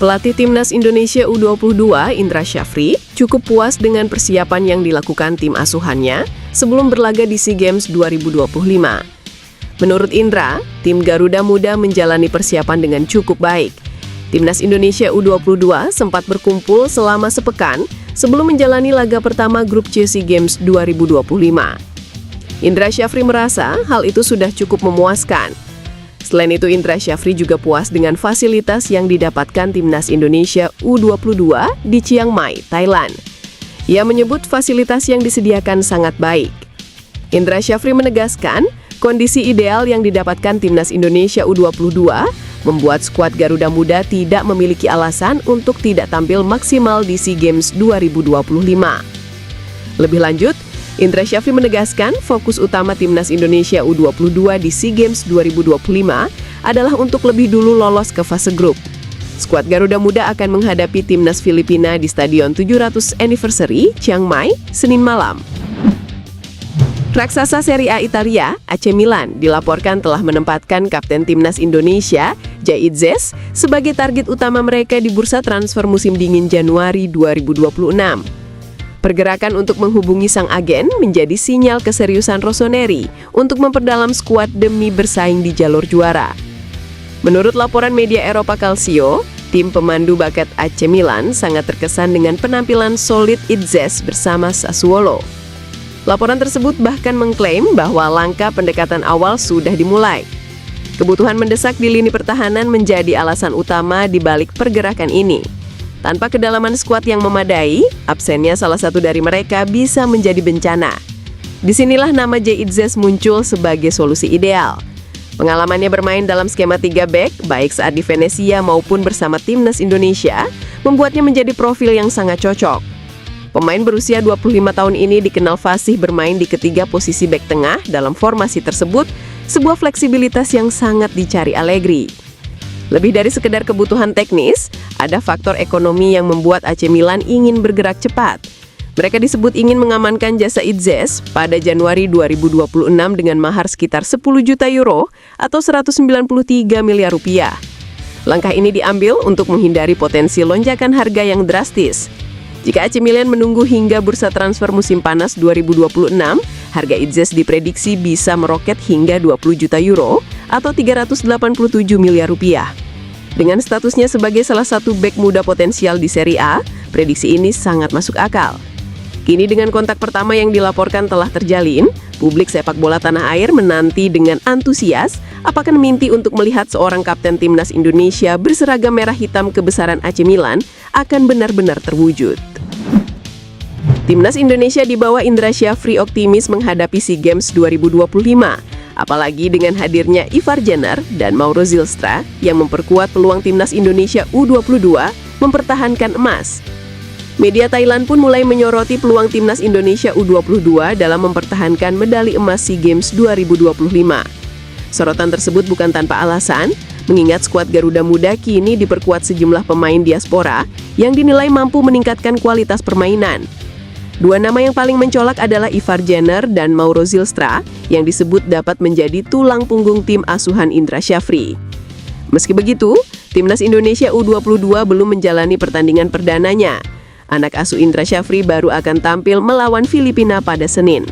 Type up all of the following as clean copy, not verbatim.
Pelatih Timnas Indonesia U22, Indra Syafri, cukup puas dengan persiapan yang dilakukan tim asuhannya sebelum berlaga di SEA Games 2025. Menurut Indra, tim Garuda Muda menjalani persiapan dengan cukup baik. Timnas Indonesia U22 sempat berkumpul selama sepekan sebelum menjalani laga pertama grup C SEA Games 2025. Indra Syafri merasa hal itu sudah cukup memuaskan. Selain itu, Indra Syafri juga puas dengan fasilitas yang didapatkan Timnas Indonesia U22 di Chiang Mai, Thailand. Ia menyebut fasilitas yang disediakan sangat baik. Indra Syafri menegaskan, kondisi ideal yang didapatkan Timnas Indonesia U22 membuat skuad Garuda Muda tidak memiliki alasan untuk tidak tampil maksimal di SEA Games 2025. Lebih lanjut, Indra Syafri menegaskan fokus utama Timnas Indonesia U22 di SEA Games 2025 adalah untuk lebih dulu lolos ke fase grup. Skuad Garuda Muda akan menghadapi Timnas Filipina di Stadion 700 Anniversary, Chiang Mai, Senin malam. Raksasa Serie A Italia, AC Milan, dilaporkan telah menempatkan Kapten Timnas Indonesia, Jay Itzes, sebagai target utama mereka di bursa transfer musim dingin Januari 2026. Pergerakan untuk menghubungi sang agen menjadi sinyal keseriusan Rossoneri untuk memperdalam skuad demi bersaing di jalur juara. Menurut laporan media Eropa Calcio, tim pemandu bakat AC Milan sangat terkesan dengan penampilan solid Itzes bersama Sassuolo. Laporan tersebut bahkan mengklaim bahwa langkah pendekatan awal sudah dimulai. Kebutuhan mendesak di lini pertahanan menjadi alasan utama di balik pergerakan ini. Tanpa kedalaman skuad yang memadai, absennya salah satu dari mereka bisa menjadi bencana. Disinilah nama Jay Itzes muncul sebagai solusi ideal. Pengalamannya bermain dalam skema 3 back, baik saat di Venezia maupun bersama Timnas Indonesia, membuatnya menjadi profil yang sangat cocok. Pemain berusia 25 tahun ini dikenal fasih bermain di ketiga posisi back tengah dalam formasi tersebut, sebuah fleksibilitas yang sangat dicari Allegri. Lebih dari sekedar kebutuhan teknis, ada faktor ekonomi yang membuat AC Milan ingin bergerak cepat. Mereka disebut ingin mengamankan jasa Itzes pada Januari 2026 dengan mahar sekitar 10 juta euro atau 193 miliar rupiah. Langkah ini diambil untuk menghindari potensi lonjakan harga yang drastis. Jika AC Milan menunggu hingga bursa transfer musim panas 2026, harga Itzes diprediksi bisa meroket hingga 20 juta euro atau 387 miliar rupiah. Dengan statusnya sebagai salah satu bek muda potensial di Serie A, prediksi ini sangat masuk akal. Kini dengan kontak pertama yang dilaporkan telah terjalin, publik sepak bola tanah air menanti dengan antusias apakah mimpi untuk melihat seorang kapten Timnas Indonesia berseragam merah hitam kebesaran AC Milan akan benar-benar terwujud. Timnas Indonesia di bawah Indra Syafri optimis menghadapi SEA Games 2025. Apalagi dengan hadirnya Ivar Jenner dan Mauro Zylstra yang memperkuat peluang Timnas Indonesia U22 mempertahankan emas. Media Thailand pun mulai menyoroti peluang Timnas Indonesia U22 dalam mempertahankan medali emas SEA Games 2025. Sorotan tersebut bukan tanpa alasan, mengingat skuad Garuda Muda kini diperkuat sejumlah pemain diaspora yang dinilai mampu meningkatkan kualitas permainan. Dua nama yang paling mencolok adalah Ivar Jenner dan Mauro Zylstra yang disebut dapat menjadi tulang punggung tim asuhan Indra Syafri. Meski begitu, Timnas Indonesia U22 belum menjalani pertandingan perdananya. Anak asuh Indra Syafri baru akan tampil melawan Filipina pada Senin.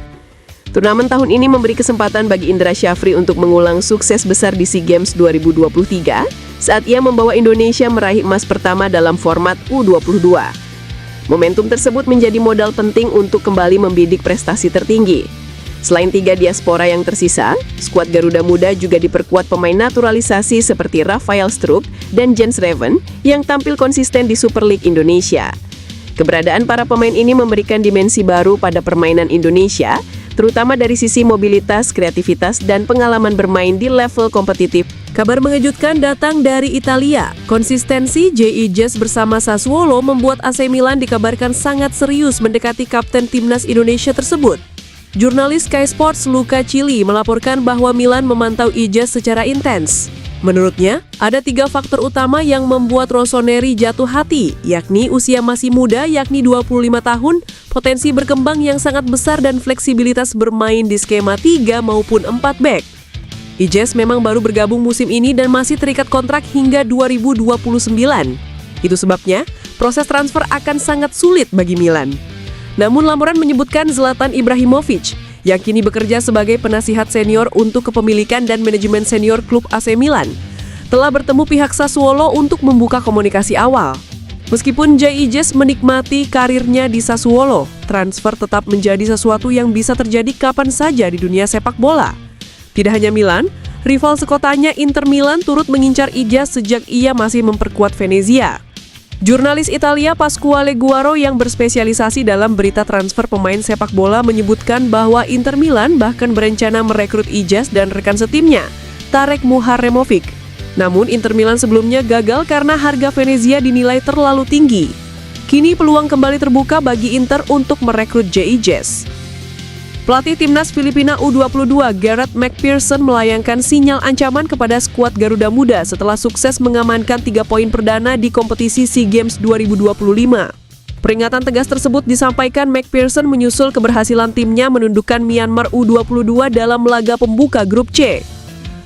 Turnamen tahun ini memberi kesempatan bagi Indra Syafri untuk mengulang sukses besar di SEA Games 2023 saat ia membawa Indonesia meraih emas pertama dalam format U22. Momentum tersebut menjadi modal penting untuk kembali membidik prestasi tertinggi. Selain 3 diaspora yang tersisa, skuad Garuda Muda juga diperkuat pemain naturalisasi seperti Rafael Struijk dan Jens Reven yang tampil konsisten di Super League Indonesia. Keberadaan para pemain ini memberikan dimensi baru pada permainan Indonesia, terutama dari sisi mobilitas, kreativitas, dan pengalaman bermain di level kompetitif. Kabar mengejutkan datang dari Italia. Konsistensi Jay Itzes bersama Sassuolo membuat AC Milan dikabarkan sangat serius mendekati kapten Timnas Indonesia tersebut. Jurnalis Sky Sports Luca Cili melaporkan bahwa Milan memantau Itzes secara intens. Menurutnya, ada 3 faktor utama yang membuat Rossoneri jatuh hati, yakni usia masih muda yakni 25 tahun, potensi berkembang yang sangat besar dan fleksibilitas bermain di skema 3 maupun 4 back. Itzes memang baru bergabung musim ini dan masih terikat kontrak hingga 2029. Itu sebabnya, proses transfer akan sangat sulit bagi Milan. Namun laporan menyebutkan Zlatan Ibrahimovic, yang kini bekerja sebagai penasihat senior untuk kepemilikan dan manajemen senior klub AC Milan, telah bertemu pihak Sassuolo untuk membuka komunikasi awal. Meskipun JIJS menikmati karirnya di Sassuolo, transfer tetap menjadi sesuatu yang bisa terjadi kapan saja di dunia sepak bola. Tidak hanya Milan, rival sekotanya Inter Milan turut mengincar Ijaz sejak ia masih memperkuat Venezia. Jurnalis Italia Pasquale Guaro yang berspesialisasi dalam berita transfer pemain sepak bola menyebutkan bahwa Inter Milan bahkan berencana merekrut Ijaz dan rekan setimnya, Tarek Muharremovic. Namun Inter Milan sebelumnya gagal karena harga Venezia dinilai terlalu tinggi. Kini peluang kembali terbuka bagi Inter untuk merekrut JIJS. Pelatih timnas Filipina U22 Gareth McPherson melayangkan sinyal ancaman kepada skuad Garuda Muda setelah sukses mengamankan 3 poin perdana di kompetisi SEA Games 2025. Peringatan tegas tersebut disampaikan McPherson menyusul keberhasilan timnya menundukkan Myanmar U22 dalam laga pembuka grup C.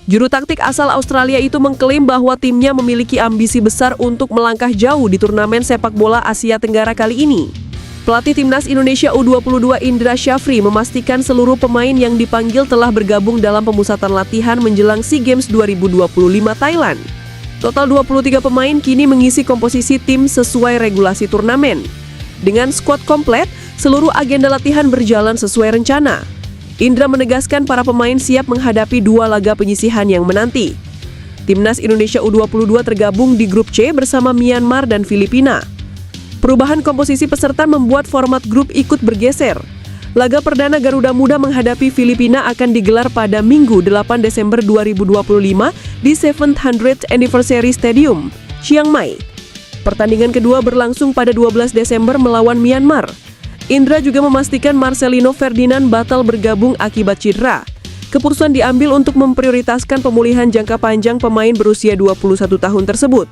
Juru taktik asal Australia itu mengklaim bahwa timnya memiliki ambisi besar untuk melangkah jauh di turnamen sepak bola Asia Tenggara kali ini. Pelatih timnas Indonesia U22 Indra Syafri memastikan seluruh pemain yang dipanggil telah bergabung dalam pemusatan latihan menjelang SEA Games 2025 Thailand. Total 23 pemain kini mengisi komposisi tim sesuai regulasi turnamen. Dengan skuad komplet, seluruh agenda latihan berjalan sesuai rencana. Indra menegaskan para pemain siap menghadapi 2 laga penyisihan yang menanti. Timnas Indonesia U22 tergabung di grup C bersama Myanmar dan Filipina. Perubahan komposisi peserta membuat format grup ikut bergeser. Laga perdana Garuda Muda menghadapi Filipina akan digelar pada Minggu 8 Desember 2025 di 700th Anniversary Stadium, Chiang Mai. Pertandingan kedua berlangsung pada 12 Desember melawan Myanmar. Indra juga memastikan Marcelino Ferdinand batal bergabung akibat cedera. Keputusan diambil untuk memprioritaskan pemulihan jangka panjang pemain berusia 21 tahun tersebut.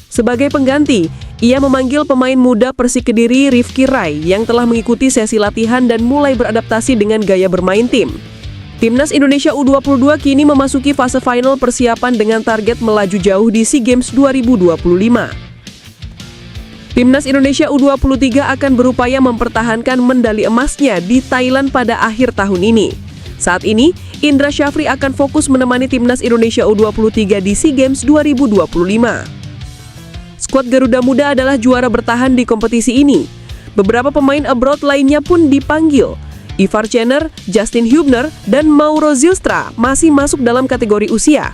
Sebagai pengganti, ia memanggil pemain muda Persik Kediri Rifki Rai yang telah mengikuti sesi latihan dan mulai beradaptasi dengan gaya bermain tim. Timnas Indonesia U22 kini memasuki fase final persiapan dengan target melaju jauh di SEA Games 2025. Timnas Indonesia U23 akan berupaya mempertahankan medali emasnya di Thailand pada akhir tahun ini. Saat ini, Indra Syafri akan fokus menemani Timnas Indonesia U23 di SEA Games 2025. Skuad Garuda Muda adalah juara bertahan di kompetisi ini. Beberapa pemain abroad lainnya pun dipanggil. Ivar Cener, Justin Hubner, dan Mauro Zylstra masih masuk dalam kategori usia.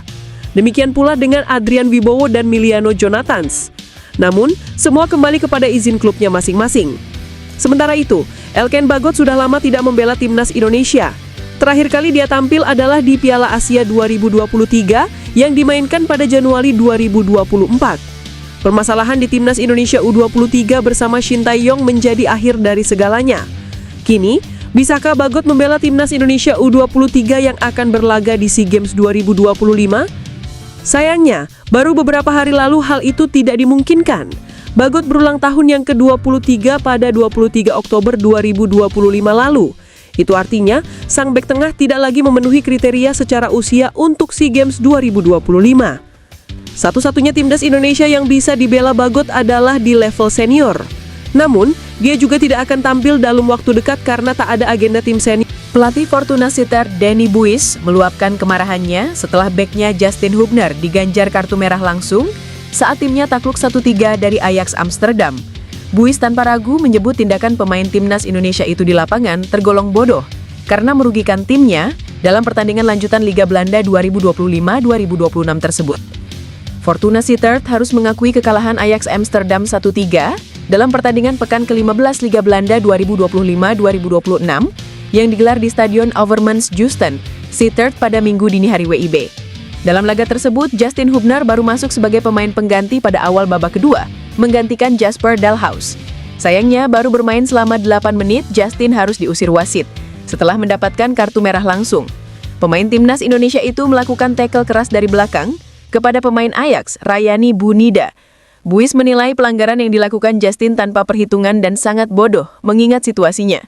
Demikian pula dengan Adrian Wibowo dan Miliano Jonathans. Namun, semua kembali kepada izin klubnya masing-masing. Sementara itu, Elken Bagot sudah lama tidak membela timnas Indonesia. Terakhir kali dia tampil adalah di Piala Asia 2023 yang dimainkan pada Januari 2024. Permasalahan di timnas Indonesia U23 bersama Shin Tae-yong menjadi akhir dari segalanya. Kini, bisakah Bagot membela timnas Indonesia U23 yang akan berlaga di SEA Games 2025? Sayangnya, baru beberapa hari lalu hal itu tidak dimungkinkan. Bagot berulang tahun yang ke-23 pada 23 Oktober 2025 lalu. Itu artinya, sang bek tengah tidak lagi memenuhi kriteria secara usia untuk SEA Games 2025. Satu-satunya timnas Indonesia yang bisa dibela Bagot adalah di level senior. Namun, dia juga tidak akan tampil dalam waktu dekat karena tak ada agenda tim senior. Pelatih Fortuna Sittard Danny Buis meluapkan kemarahannya setelah beknya Justin Hubner diganjar kartu merah langsung saat timnya takluk 1-3 dari Ajax Amsterdam. Buis tanpa ragu menyebut tindakan pemain timnas Indonesia itu di lapangan tergolong bodoh karena merugikan timnya dalam pertandingan lanjutan Liga Belanda 2025-2026 tersebut. Fortuna Sittard harus mengakui kekalahan Ajax Amsterdam 1-3 dalam pertandingan pekan ke-15 Liga Belanda 2025-2026 yang digelar di Stadion Overmans-Justen, Sittard pada Minggu dini hari WIB. Dalam laga tersebut, Justin Hubner baru masuk sebagai pemain pengganti pada awal babak kedua, menggantikan Jasper Dalhaus. Sayangnya, baru bermain selama 8 menit, Justin harus diusir wasit setelah mendapatkan kartu merah langsung. Pemain timnas Indonesia itu melakukan tackle keras dari belakang kepada pemain Ajax, Rayani Bunida. Buis menilai pelanggaran yang dilakukan Justin tanpa perhitungan dan sangat bodoh mengingat situasinya.